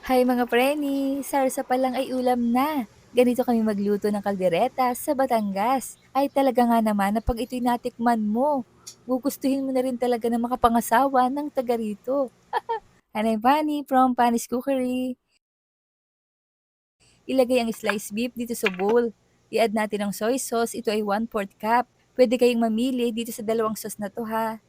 Hi mga preni! Sarsa pa lang ay ulam na. Ganito kami magluto ng kaldereta sa Batangas. Ay talaga nga naman na pag ito'y natikman mo, gugustuhin mo na rin talaga na makapangasawa ng taga rito. Hanay Pani from Panis Cookery. Ilagay ang sliced beef dito sa bowl. I-add natin ang soy sauce, ito ay 1/4 cup. Pwede kayong mamili dito sa dalawang sauce na to ha.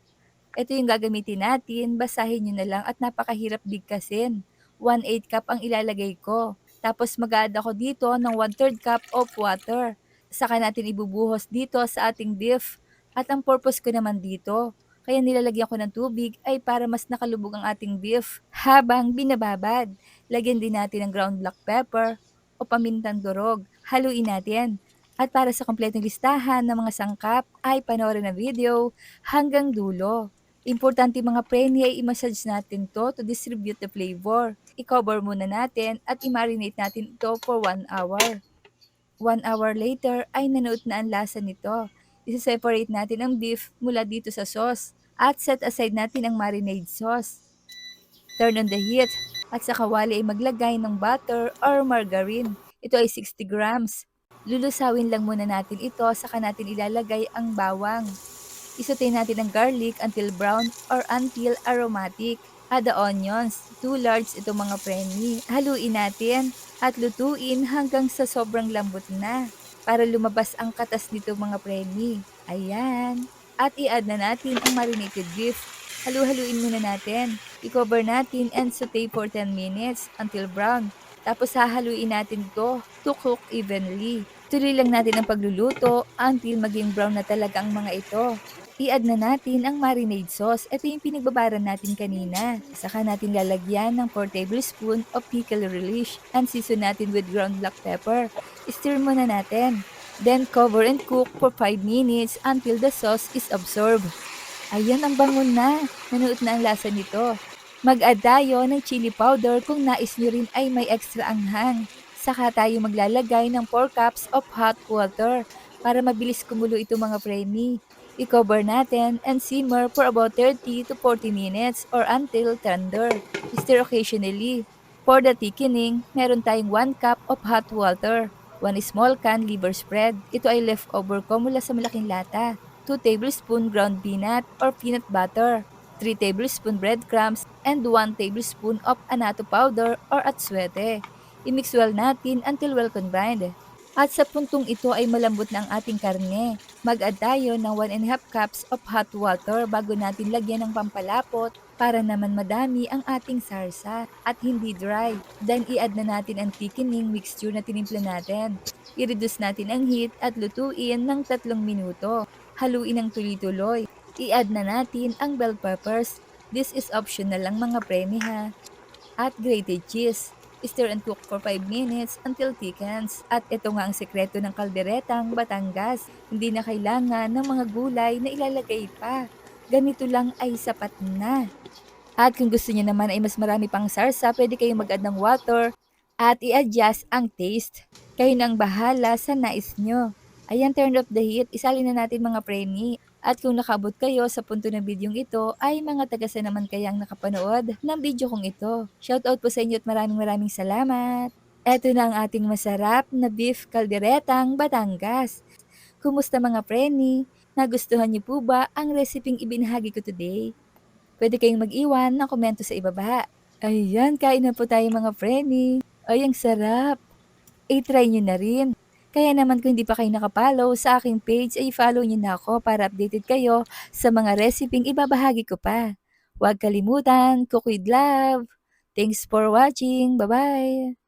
Ito yung gagamitin natin, basahin nyo na lang at napakahirap bigkasin. 1/8 cup ang ilalagay ko. Tapos mag-add ako dito ng 1/3 cup of water. Saka natin ibubuhos dito sa ating beef. At ang purpose ko naman dito, kaya nilalagyan ko ng tubig ay para mas nakalubog ang ating beef habang binababad. Lagyan din natin ng ground black pepper o pamintang durog. Haluin natin. At para sa kompletong listahan ng mga sangkap ay panoorin ang video hanggang dulo. Importante mga preni ay i-massage natin to distribute the flavor. I-cover muna natin at i-marinate natin ito for 1 hour. 1 hour later ay nanood na ang lasa nito. Isa-separate natin ang beef mula dito sa sauce at set aside natin ang marinade sauce. Turn on the heat at sa kawali ay maglagay ng butter or margarine. Ito ay 60 grams. Lulusawin lang muna natin ito saka natin ilalagay ang bawang. Isutay natin ang garlic until brown or until aromatic. Add the onions, 2 large itong mga preni. Haluin natin at lutuin hanggang sa sobrang lambot na para lumabas ang katas nito mga preni. Ayan. At i-add na natin ang marinated beef. Halu-haluin muna natin. I-cover natin and saute for 10 minutes until brown. Tapos hahaluin natin ito to cook evenly. Tuloy lang natin ang pagluluto until maging brown na talaga ang mga ito. I-add na natin ang marinade sauce. Ito yung pinagbabaran natin kanina. Saka natin lalagyan ng 4 tablespoon of pickle relish and season natin with ground black pepper. Stir muna natin. Then cover and cook for 5 minutes until the sauce is absorbed. Ayan, ang bango na. Nanuot na ang lasa nito. Mag-add tayo ng chili powder kung nais nyo rin ay may extra anghang. Saka tayo maglalagay ng 4 cups of hot water para mabilis kumulo ito mga preni. I-cover natin and simmer for about 30 to 40 minutes or until tender. Stir occasionally. For the thickening, meron tayong 1 cup of hot water, 1 small can liver spread. Ito ay leftover ko mula sa malaking lata. 2 tablespoon ground peanut or peanut butter, 3 tablespoon breadcrumbs, and 1 tablespoon of annatto powder or atsuete. I-mix well natin until well combined. At sa puntong ito ay malambot na ang ating karne. Mag-add tayo ng 1 1/2 cups of hot water bago natin lagyan ng pampalapot para naman madami ang ating sarsa at hindi dry. Then i-add na natin ang thickening mixture na tinimpla natin. I-reduce natin ang heat at lutuin ng 3 minuto. Haluin ng tuloy-tuloy. I-add na natin ang bell peppers. This is optional lang mga premi ha. At grated cheese. Stir and cook for 5 minutes until thickens. At ito nga ang sekreto ng kalderetang Batangas. Hindi na kailangan ng mga gulay na ilalagay pa. Ganito lang ay sapat na. At kung gusto niyo naman ay mas marami pang sarsa, pwede kayong mag-add ng water at i-adjust ang taste. Kayo nang bahala sa nais nyo. Ayan, turn off the heat. Isalin na natin mga preni. At kung nakabot kayo sa punto ng bidyong ito, ay mga tagasa naman kayang nakapanood ng video kong ito. Shoutout po sa inyo at maraming salamat. Eto na ang ating masarap na beef calderetang Batangas. Kumusta mga preni? Nagustuhan niyo po ba ang reseping ibinahagi ko today? Pwede kayong mag-iwan ng komento sa ibaba. Ayan, kain na po tayo mga preni. Ay, ang sarap. I-try nyo na rin. Kaya naman kung hindi pa kayo nakapollow sa aking page ay follow nyo na ako para updated kayo sa mga reseping ibabahagi ko pa. Huwag kalimutan, cook with love. Thanks for watching. Bye-bye!